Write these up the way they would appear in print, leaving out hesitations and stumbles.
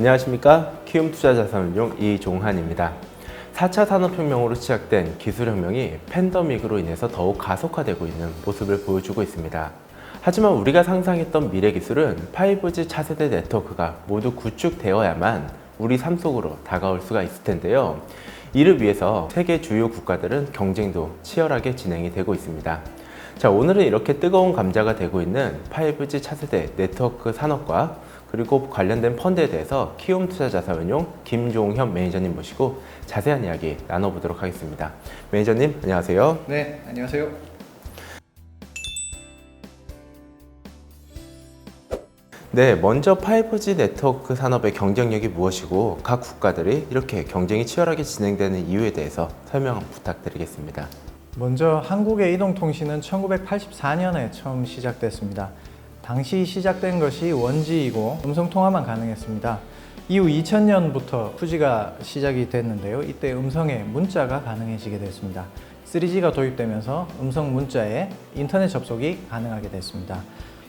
안녕하십니까. 키움투자자산운용 이종한입니다. 4차 산업혁명으로 시작된 기술혁명이 팬데믹으로 인해서 더욱 가속화되고 있는 모습을 보여주고 있습니다. 하지만 우리가 상상했던 미래 기술은 5G 차세대 네트워크가 모두 구축되어야만 우리 삶 속으로 다가올 수가 있을 텐데요. 이를 위해서 세계 주요 국가들은 경쟁도 치열하게 진행이 되고 있습니다. 자, 오늘은 이렇게 뜨거운 감자가 되고 있는 5G 차세대 네트워크 산업과 그리고 관련된 펀드에 대해서 키움투자자산운용 김종현 매니저님 모시고 자세한 이야기 나눠보도록 하겠습니다. 매니저님, 안녕하세요. 네, 안녕하세요. 네, 먼저 5G 네트워크 산업의 경쟁력이 무엇이고 각 국가들이 이렇게 경쟁이 치열하게 진행되는 이유에 대해서 설명 부탁드리겠습니다. 먼저 한국의 이동통신은 1984년에 처음 시작됐습니다. 당시 시작된 것이 원지이고 음성통화만 가능했습니다. 이후 2000년부터 2G가 시작이 됐는데요. 이때 음성에 문자가 가능해지게 됐습니다. 3G가 도입되면서 음성 문자에 인터넷 접속이 가능하게 됐습니다.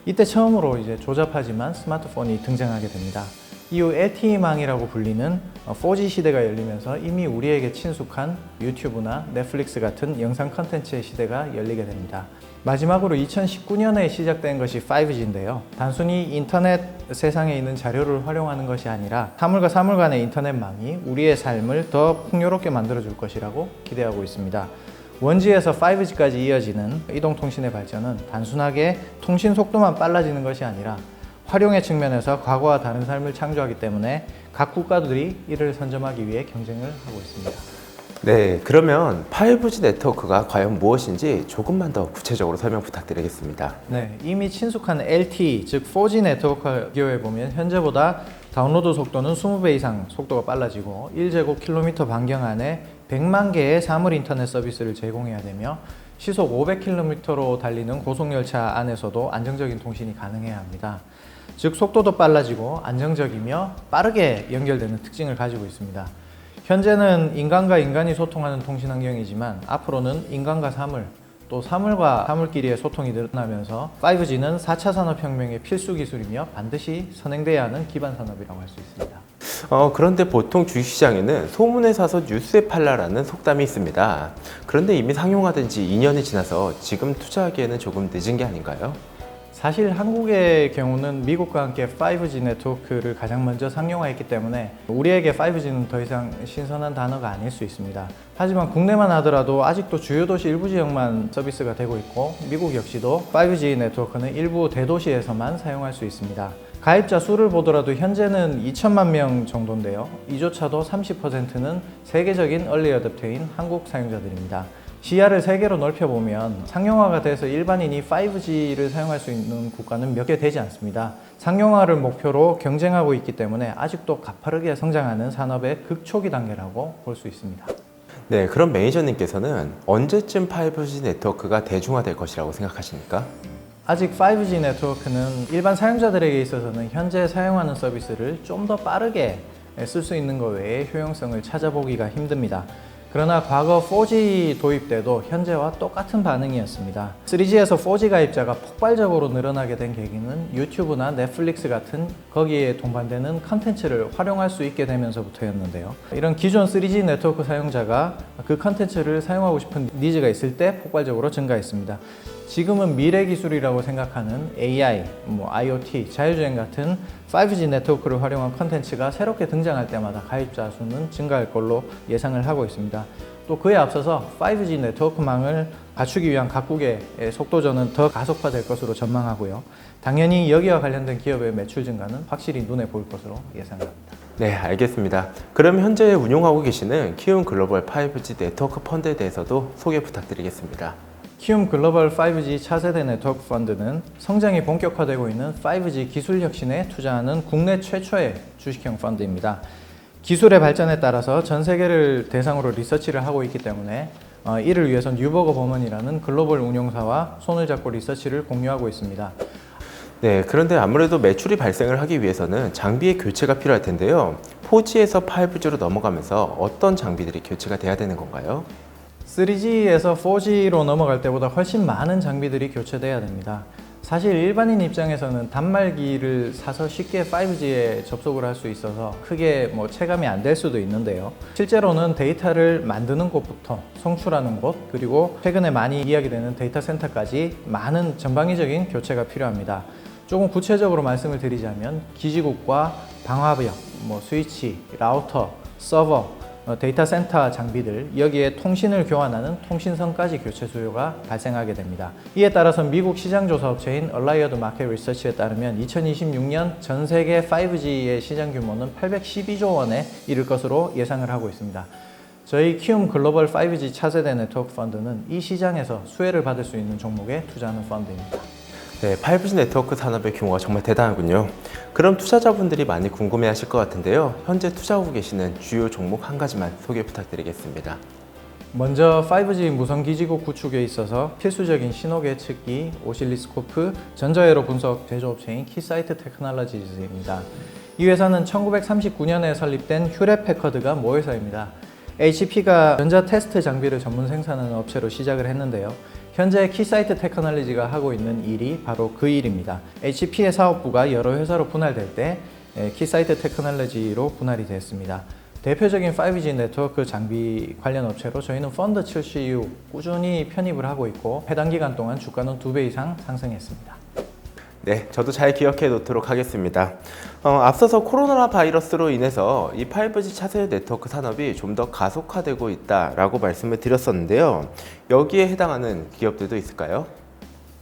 이때 처음으로 조잡하지만 스마트폰이 등장하게 됩니다. 이후 LTE망이라고 불리는 4G 시대가 열리면서 이미 우리에게 친숙한 유튜브나 넷플릭스 같은 영상 컨텐츠의 시대가 열리게 됩니다. 마지막으로 2019년에 시작된 것이 5G인데요. 단순히 인터넷 세상에 있는 자료를 활용하는 것이 아니라 사물과 사물 간의 인터넷망이 우리의 삶을 더 풍요롭게 만들어줄 것이라고 기대하고 있습니다. 원지에서 5G까지 이어지는 이동통신의 발전은 단순하게 통신 속도만 빨라지는 것이 아니라 활용의 측면에서 과거와 다른 삶을 창조하기 때문에 각 국가들이 이를 선점하기 위해 경쟁을 하고 있습니다. 네, 그러면 5G 네트워크가 과연 무엇인지 조금만 더 구체적으로 설명 부탁드리겠습니다. 네, 이미 친숙한 LTE, 즉 4G 네트워크와 비교해보면 현재보다 다운로드 속도는 20배 이상 속도가 빨라지고 1제곱킬로미터 반경 안에 100만 개의 사물 인터넷 서비스를 제공해야 되며 시속 500km로 달리는 고속열차 안에서도 안정적인 통신이 가능해야 합니다. 즉 속도도 빨라지고 안정적이며 빠르게 연결되는 특징을 가지고 있습니다. 현재는 인간과 인간이 소통하는 통신 환경이지만 앞으로는 인간과 사물, 또 사물과 사물끼리의 소통이 늘어나면서 5G는 4차 산업혁명의 필수 기술이며 반드시 선행돼야 하는 기반 산업이라고 할 수 있습니다. 그런데 보통 주식시장에는 소문에 사서 뉴스에 팔라라는 속담이 있습니다. 그런데 이미 상용화된 지 2년이 지나서 지금 투자하기에는 조금 늦은 게 아닌가요? 사실 한국의 경우는 미국과 함께 5G 네트워크를 가장 먼저 상용화했기 때문에 우리에게 5G는 더 이상 신선한 단어가 아닐 수 있습니다. 하지만 국내만 하더라도 아직도 주요 도시 일부 지역만 서비스가 되고 있고 미국 역시도 5G 네트워크는 일부 대도시에서만 사용할 수 있습니다. 가입자 수를 보더라도 현재는 2천만 명 정도인데요. 이조차도 30%는 세계적인 얼리 어댑터인 한국 사용자들입니다. 시야를 세계로 넓혀보면 상용화가 돼서 일반인이 5G를 사용할 수 있는 국가는 몇 개 되지 않습니다. 상용화를 목표로 경쟁하고 있기 때문에 아직도 가파르게 성장하는 산업의 극초기 단계라고 볼 수 있습니다. 네, 그럼 매니저님께서는 언제쯤 5G 네트워크가 대중화될 것이라고 생각하십니까? 아직 5G 네트워크는 일반 사용자들에게 있어서는 현재 사용하는 서비스를 좀 더 빠르게 쓸 수 있는 것 외에 효용성을 찾아보기가 힘듭니다. 그러나 과거 4G 도입 때도 현재와 똑같은 반응이었습니다. 3G에서 4G 가입자가 폭발적으로 늘어나게 된 계기는 유튜브나 넷플릭스 같은 거기에 동반되는 컨텐츠를 활용할 수 있게 되면서부터였는데요. 이런 기존 3G 네트워크 사용자가 그 컨텐츠를 사용하고 싶은 니즈가 있을 때 폭발적으로 증가했습니다. 지금은 미래 기술이라고 생각하는 AI, IoT, 자율주행 같은 5G 네트워크를 활용한 컨텐츠가 새롭게 등장할 때마다 가입자 수는 증가할 걸로 예상을 하고 있습니다. 또 그에 앞서서 5G 네트워크망을 갖추기 위한 각국의 속도전은 더 가속화될 것으로 전망하고요. 당연히 여기와 관련된 기업의 매출 증가는 확실히 눈에 보일 것으로 예상합니다. 네, 알겠습니다. 그럼 현재 운용하고 계시는 키움 글로벌 5G 네트워크 펀드에 대해서도 소개 부탁드리겠습니다. 키움 글로벌 5G 차세대 네트워크 펀드는 성장이 본격화되고 있는 5G 기술 혁신에 투자하는 국내 최초의 주식형 펀드입니다. 기술의 발전에 따라서 전 세계를 대상으로 리서치를 하고 있기 때문에 이를 위해서 뉴버거 버먼이라는 글로벌 운용사와 손을 잡고 리서치를 공유하고 있습니다. 네, 그런데 아무래도 매출이 발생을 하기 위해서는 장비의 교체가 필요할 텐데요. 4G에서 5G로 넘어가면서 어떤 장비들이 교체가 돼야 되는 건가요? 3G에서 4G로 넘어갈 때보다 훨씬 많은 장비들이 교체돼야 됩니다. 사실 일반인 입장에서는 단말기를 사서 쉽게 5G에 접속을 할 수 있어서 크게 체감이 안 될 수도 있는데요. 실제로는 데이터를 만드는 곳부터 송출하는 곳, 그리고 최근에 많이 이야기되는 데이터 센터까지 많은 전방위적인 교체가 필요합니다. 조금 구체적으로 말씀을 드리자면 기지국과 방화벽, 스위치, 라우터, 서버, 데이터 센터 장비들, 여기에 통신을 교환하는 통신선까지 교체 수요가 발생하게 됩니다. 이에 따라서 미국 시장조사업체인 얼라이어드 마켓 리서치에 따르면 2026년 전 세계 5G의 시장 규모는 812조 원에 이를 것으로 예상을 하고 있습니다. 저희 키움 글로벌 5G 차세대 네트워크 펀드는 이 시장에서 수혜를 받을 수 있는 종목에 투자하는 펀드입니다. 네, 5G 네트워크 산업의 규모가 정말 대단하군요. 그럼 투자자분들이 많이 궁금해하실 것 같은데요. 현재 투자하고 계시는 주요 종목 한 가지만 소개 부탁드리겠습니다. 먼저 5G 무선기지국 구축에 있어서 필수적인 신호 계측기, 오실리스코프, 전자회로 분석 제조업체인 키사이트 테크놀로지즈입니다. 이 회사는 1939년에 설립된 휴렛패커드가 모회사입니다. HP가 전자 테스트 장비를 전문 생산하는 업체로 시작을 했는데요. 현재 키사이트 테크놀로지가 하고 있는 일이 바로 그 일입니다. HP의 사업부가 여러 회사로 분할될 때 키사이트 테크놀로지로 분할이 됐습니다. 대표적인 5G 네트워크 장비 관련 업체로 저희는 펀드 출시 이후 꾸준히 편입을 하고 있고 해당 기간 동안 주가는 2배 이상 상승했습니다. 네, 저도 잘 기억해 놓도록 하겠습니다. 앞서서 코로나 바이러스로 인해서 이 5G 차세대 네트워크 산업이 좀 더 가속화되고 있다라고 말씀을 드렸었는데요. 여기에 해당하는 기업들도 있을까요?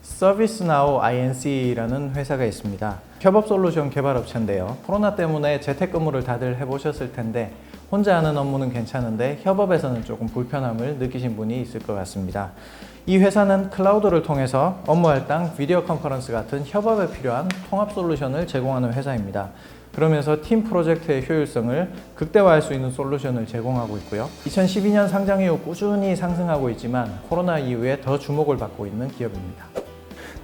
서비스나우 INC라는 회사가 있습니다. 협업 솔루션 개발 업체인데요. 코로나 때문에 재택근무를 다들 해보셨을 텐데 혼자 하는 업무는 괜찮은데 협업에서는 조금 불편함을 느끼신 분이 있을 것 같습니다. 이 회사는 클라우드를 통해서 업무 할당, 비디오 컨퍼런스 같은 협업에 필요한 통합 솔루션을 제공하는 회사입니다. 그러면서 팀 프로젝트의 효율성을 극대화할 수 있는 솔루션을 제공하고 있고요. 2012년 상장 이후 꾸준히 상승하고 있지만 코로나 이후에 더 주목을 받고 있는 기업입니다.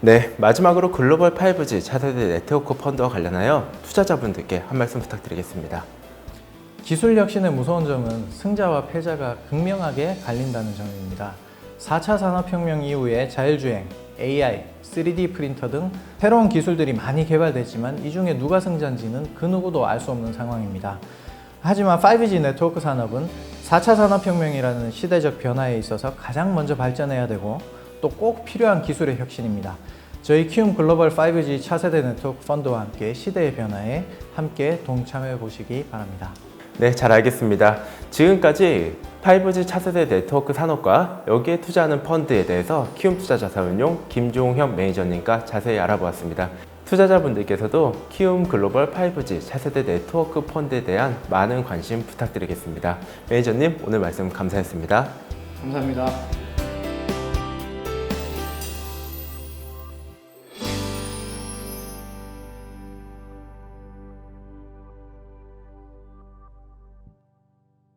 네, 마지막으로 글로벌 5G 차세대 네트워크 펀드와 관련하여 투자자분들께 한 말씀 부탁드리겠습니다. 기술 혁신의 무서운 점은 승자와 패자가 극명하게 갈린다는 점입니다. 4차 산업혁명 이후에 자율주행, AI, 3D 프린터 등 새로운 기술들이 많이 개발됐지만 이 중에 누가 승자인지는 그 누구도 알 수 없는 상황입니다. 하지만 5G 네트워크 산업은 4차 산업혁명이라는 시대적 변화에 있어서 가장 먼저 발전해야 되고 또 꼭 필요한 기술의 혁신입니다. 저희 키움 글로벌 5G 차세대 네트워크 펀드와 함께 시대의 변화에 함께 동참해 보시기 바랍니다. 네, 잘 알겠습니다. 지금까지 5G 차세대 네트워크 산업과 여기에 투자하는 펀드에 대해서 키움 투자자산운용 김종현 매니저님과 자세히 알아보았습니다. 투자자분들께서도 키움 글로벌 5G 차세대 네트워크 펀드에 대한 많은 관심 부탁드리겠습니다. 매니저님, 오늘 말씀 감사했습니다. 감사합니다.